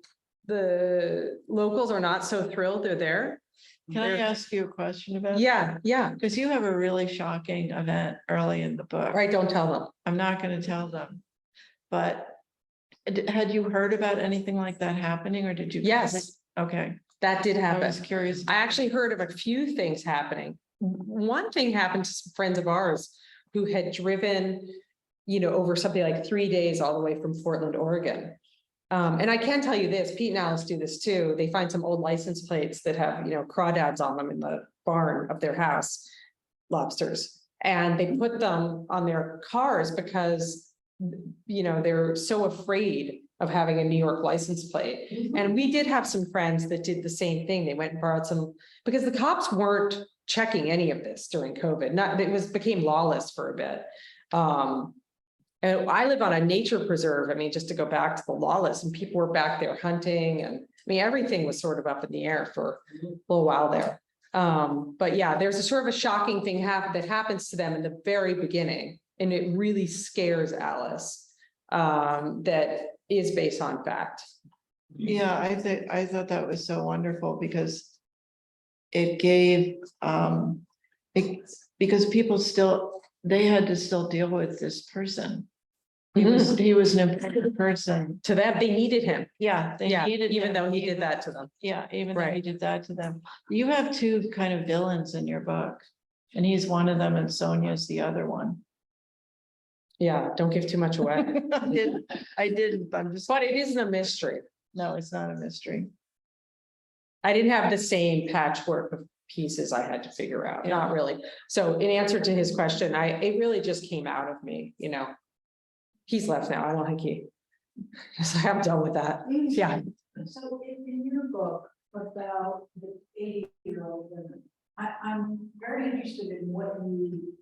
locals are not so thrilled they're there. Can I ask you a question about? Yeah, yeah, Because you have a really shocking event early in the book. right, don't tell them. I'm not going to tell them. But had you heard about anything like that happening, or did you? Yes, Okay, that did I happen. was curious. I actually heard of a few things happening. One thing happened to some friends of ours who had driven, you know, over something like 3 days all the way from Portland, Oregon. And I can tell you this, Pete and Alice do this too. They find some old license plates that have, you know, crawdads on them in the barn of their house, lobsters. And they put them on their cars because, you know, they're so afraid of having a New York license plate. And we did have some friends that did the same thing. They went and borrowed some, because the cops weren't checking any of this during COVID. Became lawless for a bit. And I live on a nature preserve. I mean, just to go back to the lawless, and people were back there hunting, and I mean, everything was sort of up in the air for a little while there. But yeah, there's a sort of a shocking thing that happens to them in the very beginning, and it really scares Alice. That is based on fact. Yeah, I thought that was so wonderful, because it gave, because people they had to still deal with this person. He was an important person. To them, they needed him. Yeah, they Yeah, needed even him. though he did that to them. Yeah, even though he Right. did that to them. You have 2 kind of villains in your book, and he's one of them and Sonia's the other one. Yeah, don't give too much away. I didn't, but I'm just, But it isn't a mystery. no, it's not a mystery. I didn't have the same patchwork of pieces I had to figure out, not really. So in answer to his question, it really just came out of me, you know. He's left now. I don't think he's like, I'm done with that. Yeah. So in your book about the 80-year-old women, I'm very interested in what you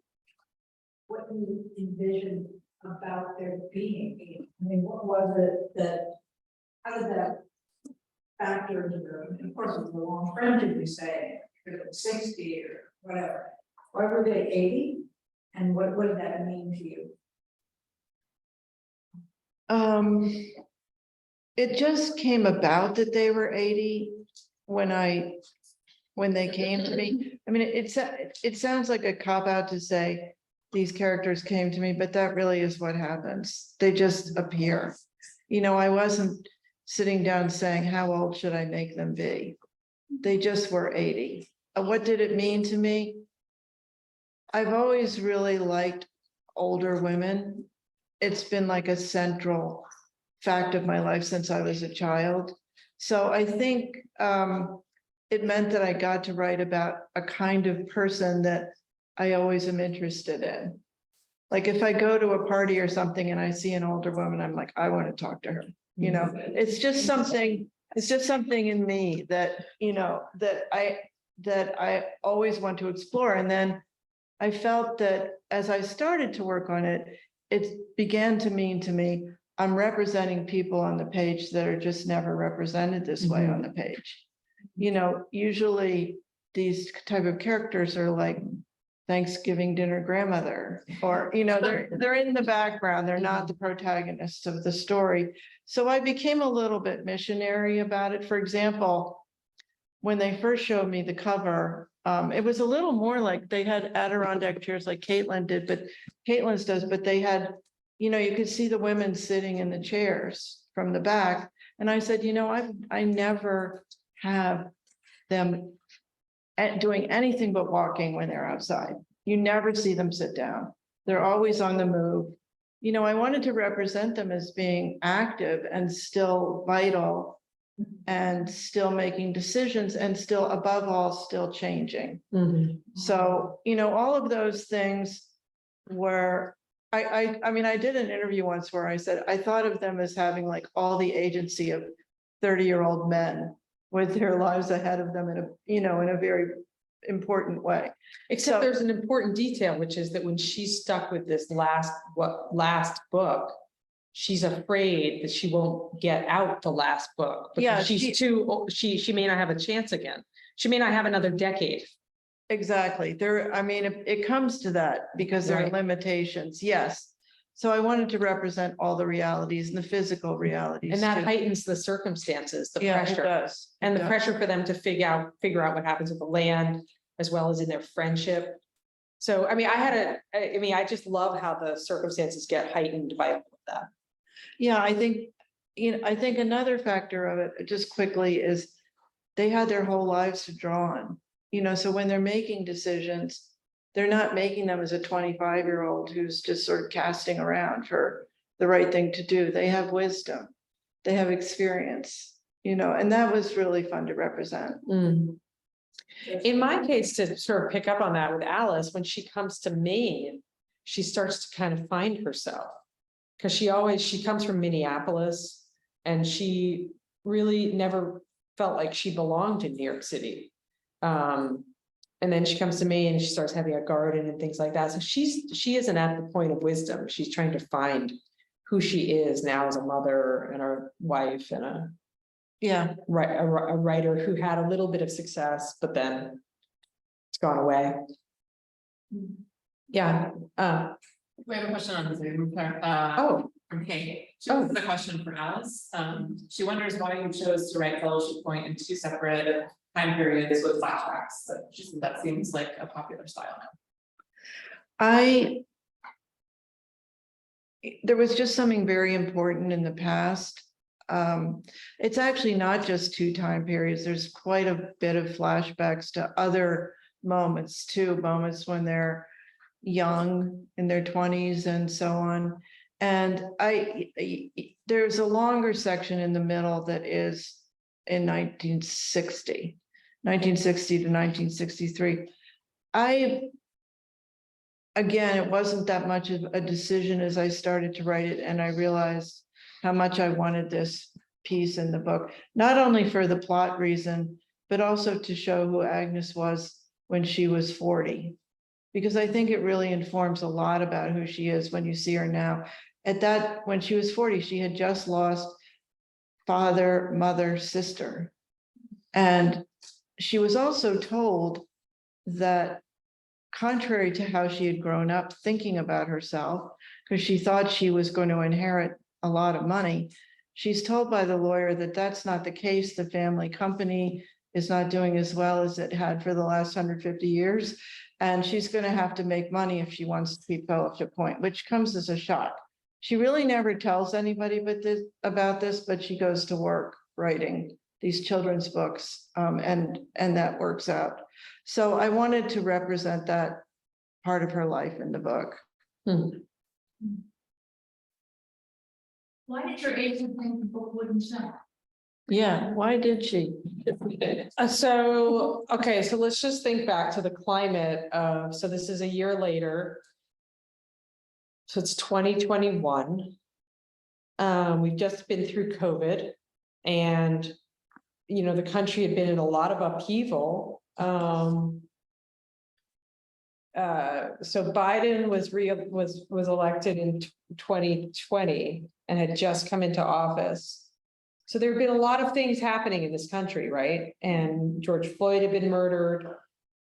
envisioned about their being. I mean, what was it how did that factor into of course, it was a long friendship, you say, if it was 60 or whatever. Why were they 80? And what did that mean to you? It just came about that they were 80 when they came to me. I mean, it sounds like a cop out to say these characters came to me, but that really is what happens. They just appear. You know, I wasn't sitting down saying, how old should I make them be? They just were 80. What did it mean to me? I've always really liked older women. It's been like a central fact of my life since I was a child. So I think it meant that I got to write about a kind of person that I always am interested in. Like if I go to a party or something and I see an older woman, I'm like, I want to talk to her. You know, it's just something in me that, you know, that I always want to explore. And then I felt that as I started to work on it, it began to mean to me, I'm representing people on the page that are just never represented this way on the page. you know, usually these type of characters are like Thanksgiving dinner grandmother, or, you know, they're in the background, they're not the protagonists of the story. So I became a little bit missionary about it. For example, when they first showed me the cover, it was a little more like they had Adirondack chairs like Caitlin did, but Caitlin's does, but they had, you know, you could see the women sitting in the chairs from the back. And I said, you know, I never have them doing anything but walking when they're outside. You never see them sit down. They're always on the move. You know, I wanted to represent them as being active and still vital and still making decisions and still, above all, still changing. So, you know, all of those things were, I mean, I did an interview once where I said, I thought of them as having like all the agency of 30-year-old men with their lives ahead of them in a, you know, in a very important way. Except So- there's an important detail, which is that when she's stuck with this last book, she's afraid that she won't get out the last book. Yeah, Because she's too, she may not have a chance again. She may not have another decade. Exactly. There, I mean, it comes to that because there are Right. limitations, yes. So I wanted to represent all the realities and the physical realities. And that too. heightens the circumstances, the Yeah, it pressure. does. And the Yeah. pressure for them to figure out what happens with the land, as well as in their friendship. So, I mean, I just love how the circumstances get heightened by all of that. Yeah, I think, you know, I think another factor of it, just quickly, is they had their whole lives to draw on. You know, so when they're making decisions, they're not making them as a 25-year-old who's just sort of casting around for the right thing to do. They have wisdom, they have experience, you know, and that was really fun to represent. In my case, to sort of pick up on that with Alice, when she comes to Maine, she starts to kind of find herself. Because she comes from Minneapolis, and she really never felt like she belonged in New York City. And then she comes to Maine and she starts having a garden and things like that. So she isn't at the point of wisdom. She's trying to find who she is now as a mother and a wife and a writer who had a little bit of success, but then it's gone away. Yeah. We have a question on Zoom. From Kate. She has a question for Alice. She wonders why you chose to write Fellowship Point in two separate time periods with flashbacks. So she said that seems like a popular style now. There was just something very important in the past. It's actually not just two time periods. There's quite a bit of flashbacks to other moments too, moments when they're young in their 20s and so on. And there's a longer section in the middle that is in 1960 to 1963. Again, it wasn't that much of a decision as I started to write it, and I realized how much I wanted this piece in the book, not only for the plot reason, but also to show who Agnes was when she was 40. Because I think it really informs a lot about who she is when you see her now. When she was 40, she had just lost father, mother, sister. And she was also told that, contrary to how she had grown up thinking about herself, because she thought she was going to inherit a lot of money, she's told by the lawyer that that's not the case. The family company is not doing as well as it had for the last 150 years. And she's going to have to make money if she wants to keep Fellowship Point, which comes as a shock. She really never tells anybody about this, but she goes to work writing these children's books, and that works out. So I wanted to represent that part of her life in the book. Why did your agent think the book wouldn't sell? Yeah, why did she? So let's just think back to the climate of, so this is a year later. So it's 2021. We've just been through COVID, and the country had been in a lot of upheaval. So Biden was elected in 2020 and had just come into office. So there have been a lot of things happening in this country, right? And George Floyd had been murdered.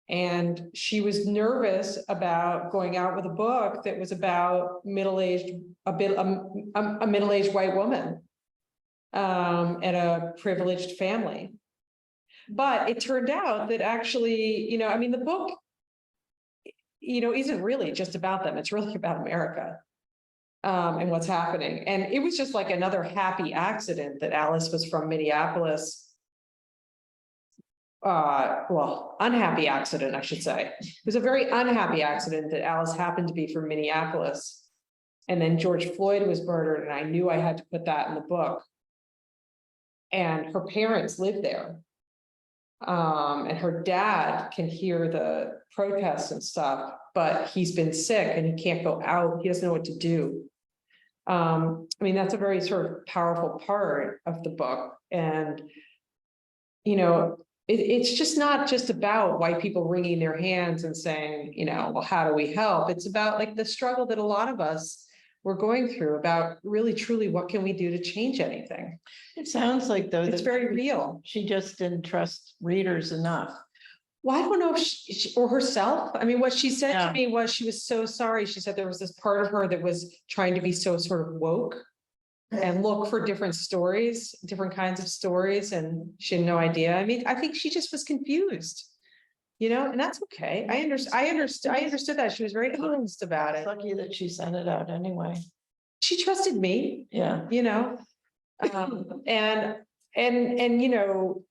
And she was nervous about going out with a book that was about middle-aged, a middle-aged white woman. And a privileged family. But it turned out that actually, you know, I mean, the book, you know, isn't really just about them. It's really about America. And what's happening. And it was just like another happy accident that Alice was from Minneapolis. Well, unhappy accident, I should say. It was a very unhappy accident that Alice happened to be from Minneapolis. And then George Floyd was murdered, and I knew I had to put that in the book. And her parents lived there. And her dad can hear the protests and stuff, but he's been sick and he can't go out. He doesn't know what to do. I mean, that's a very sort of powerful part of the book. And, you know, it's just not just about white people wringing their hands and saying, you know, well, how do we help? It's about like the struggle that a lot of us were going through about really, truly, what can we do to change anything? It sounds like though. It's that very real. She just didn't trust readers enough. Well, I don't know if she or herself. I mean, what she said Yeah. to me was she was so sorry. She said there was this part of her that was trying to be so sort of woke and look for different stories, different kinds of stories, and she had no idea. I mean, I think she just was confused, you know, and that's okay. I understood that. She was very honest about It's it. lucky that she sent it out anyway. She trusted me, Yeah. you know, and you know,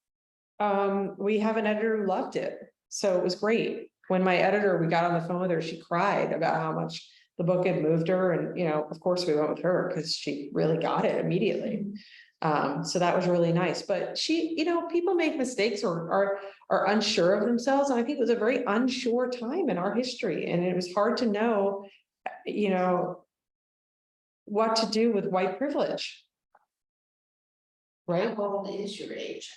we have an editor who loved it. So it was great. When my editor, we got on the phone with her, she cried about how much the book had moved her. And, you know, of course we went with her because she really got it immediately. So that was really nice. But she, you know, people make mistakes or are unsure of themselves. And I think it was a very unsure time in our history. And it was hard to know, you know, what to do with white privilege. Right? How old is your age?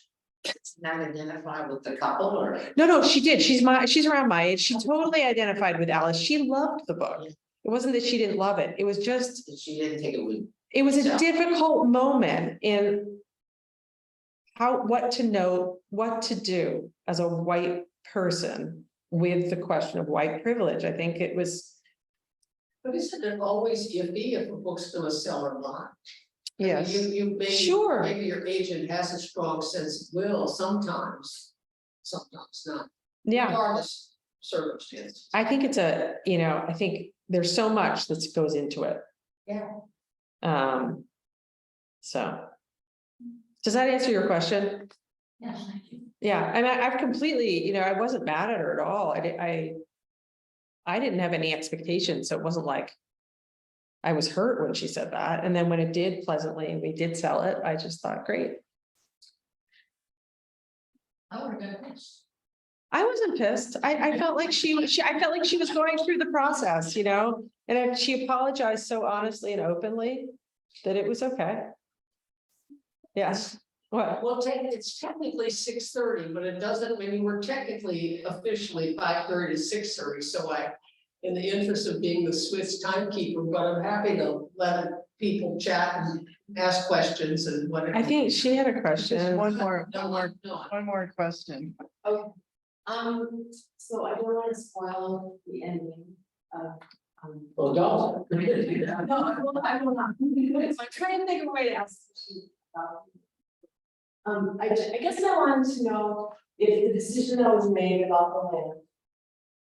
It's not identified with the couple or? No, she did. She's around my age. She totally identified with Alice. She loved the book. It wasn't that she didn't love it. It was just, She didn't think it would. it was a So- difficult moment in what to know, what to do as a white person with the question of white privilege. I think it was, But isn't it always iffy if a book's gonna sell or not? I mean, yes, You maybe, Sure. maybe your agent has a strong sense of will sometimes not, yeah. regardless of circumstances. I think it's you know, I think there's so much that goes into it. Yeah. So. Does that answer your question? Yeah, thank you. Yeah, and I've completely, you know, I wasn't mad at her at all. I didn't have any expectations, so it wasn't like I was hurt when she said that. And then when it did pleasantly and we did sell it, I just thought, great. I would have been pissed. I wasn't pissed. I felt like I felt like she was going through the process, you know, and she apologized so honestly and openly that it was okay. Yes, what? Well, it's technically 6:30, but it doesn't, I mean, we're technically officially 5:30 to 6:30, so in the interest of being the Swiss timekeeper, but I'm happy to let people chat and ask questions and whatever. I think she had a question. One more question. So I don't want to spoil the ending of. Well, don't. No, I will not. I'm trying to think of a way to ask. I guess I wanted to know if the decision that was made about the land,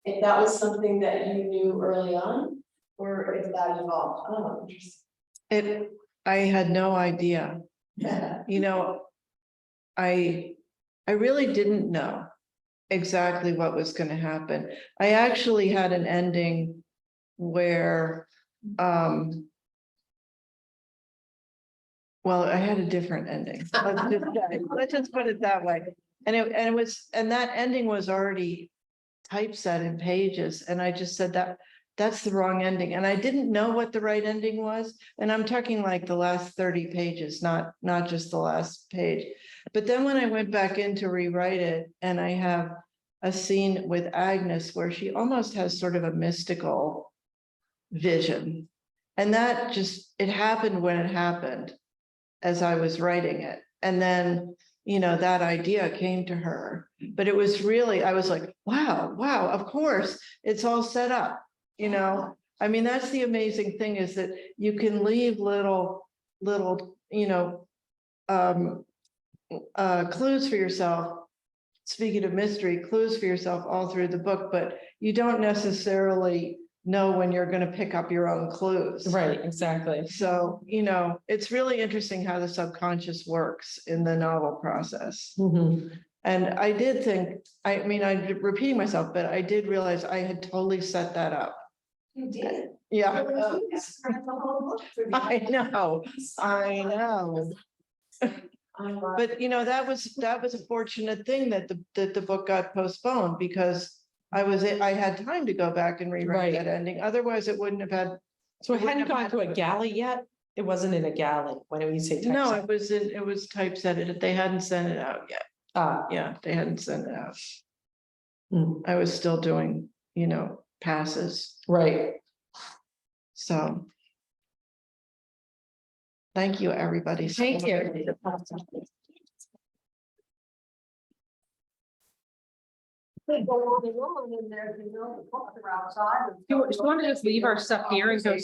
if that was something that you knew early on, or if that evolved. I don't know. I had no idea. You know, I really didn't know exactly what was going to happen. I actually had an ending where, well, I had a different ending. Let's just put it that way. And that ending was already typeset in pages. And I just said that's the wrong ending. And I didn't know what the right ending was. And I'm talking like the last 30 pages, not just the last page. But then when I went back in to rewrite it, and I have a scene with Agnes where she almost has sort of a mystical vision. And that it happened when it happened as I was writing it. And then, you know, that idea came to her, but it was really, I was like, wow, of course, it's all set up, you know? I mean, that's the amazing thing is that you can leave little, you know, clues for yourself. Speaking of mystery, clues for yourself all through the book, but you don't necessarily know when you're going to pick up your own clues. Right, exactly. So, you know, it's really interesting how the subconscious works in the novel process. Mhm. And I did think, I mean, I'm repeating myself, but I did realize I had totally set that up. You did. Yeah, Yes, I read the whole book for the- I know. But you know, that was a fortunate thing that the book got postponed because I had time to go back and rewrite Right. that ending. Otherwise, it wouldn't have had. So it wouldn't hadn't have gone had to a to- galley yet? It wasn't in a galley when you say. No, typeset. it was typesetted. They hadn't sent it out yet. Ah, Yeah, they hadn't sent it out. hmm, I was still doing, you know, passes, right. so. Thank you, everybody. Thank you. They go on and on, and there's, you know, the books are outside. Do you want to just leave our stuff here and go